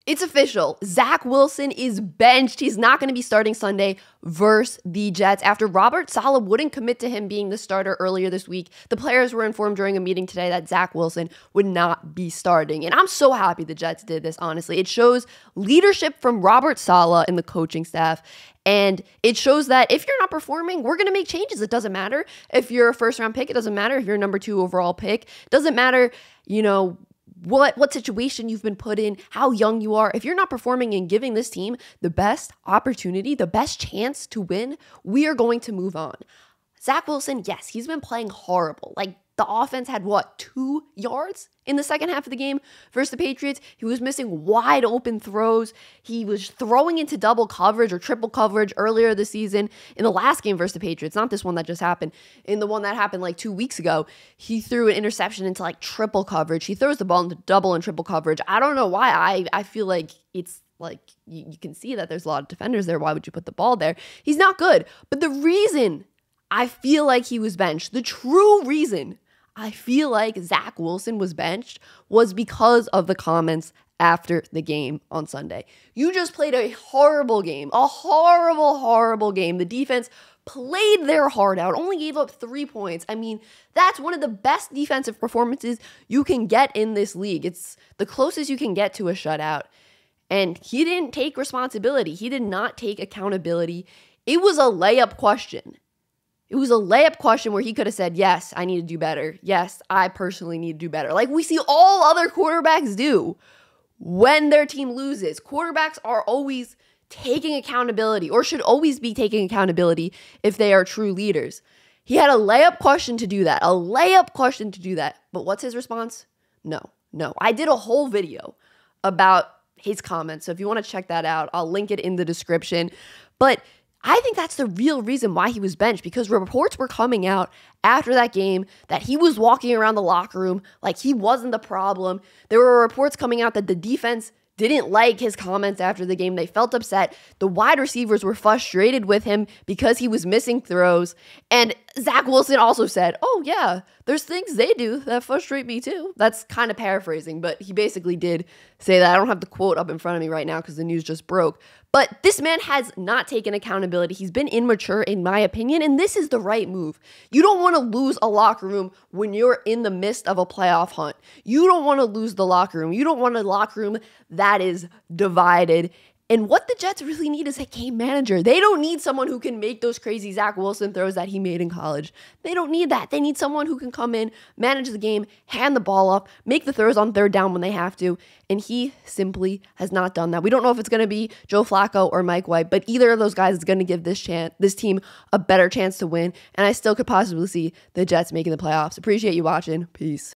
It's official. Zach Wilson is benched. He's not going to be starting Sunday versus the Jets after Robert Saleh wouldn't commit to him being the starter earlier this week. The players were informed during a meeting today that Zach Wilson would not be starting. And I'm so happy the Jets did this, honestly. It shows leadership from Robert Saleh and the coaching staff. And it shows that if you're not performing, we're going to make changes. It doesn't matter if you're a first-round pick. It doesn't matter if you're a number 2 overall pick. It doesn't matter, what situation you've been put in, how young you are. If you're not performing and giving this team the best opportunity, the best chance to win, we are going to move on. Zach Wilson, yes, he's been playing horrible. Like, the offense had, 2 yards in the second half of the game versus the Patriots? He was missing wide open throws. He was throwing into double coverage or triple coverage earlier this season in the last game versus the Patriots. Not this one that just happened. In the one that happened like 2 weeks ago, he threw an interception into like triple coverage. He throws the ball into double and triple coverage. I don't know why. I feel like it's like you can see that there's a lot of defenders there. Why would you put the ball there? He's not good. But the reason I feel like he was benched, the true reason I feel like Zach Wilson was benched was because of the comments after the game on Sunday. You just played a horrible game, a horrible, horrible game. The defense played their heart out, only gave up 3 points. I mean, that's one of the best defensive performances you can get in this league. It's the closest you can get to a shutout. And he didn't take responsibility. He did not take accountability. It was a layup question. It was a layup question where he could have said, yes, I need to do better. Yes, I personally need to do better. Like we see all other quarterbacks do when their team loses. Quarterbacks are always taking accountability or should always be taking accountability if they are true leaders. He had a layup question to do that. But what's his response? No. I did a whole video about his comments. So if you want to check that out, I'll link it in the description. But I think that's the real reason why he was benched, because reports were coming out after that game that he was walking around the locker room like he wasn't the problem. There were reports coming out that the defense didn't like his comments after the game. They felt upset. The wide receivers were frustrated with him because he was missing throws. And Zach Wilson also said, oh yeah, there's things they do that frustrate me too. That's kind of paraphrasing, but he basically did say that. I don't have the quote up in front of me right now because the news just broke. But this man has not taken accountability. He's been immature, in my opinion, and this is the right move. You don't want to lose a locker room when you're in the midst of a playoff hunt. You don't want to lose the locker room. You don't want a locker room that is divided. And what the Jets really need is a game manager. They don't need someone who can make those crazy Zach Wilson throws that he made in college. They don't need that. They need someone who can come in, manage the game, hand the ball off, make the throws on third down when they have to. And he simply has not done that. We don't know if it's going to be Joe Flacco or Mike White, but either of those guys is going to give this team a better chance to win. And I still could possibly see the Jets making the playoffs. Appreciate you watching. Peace.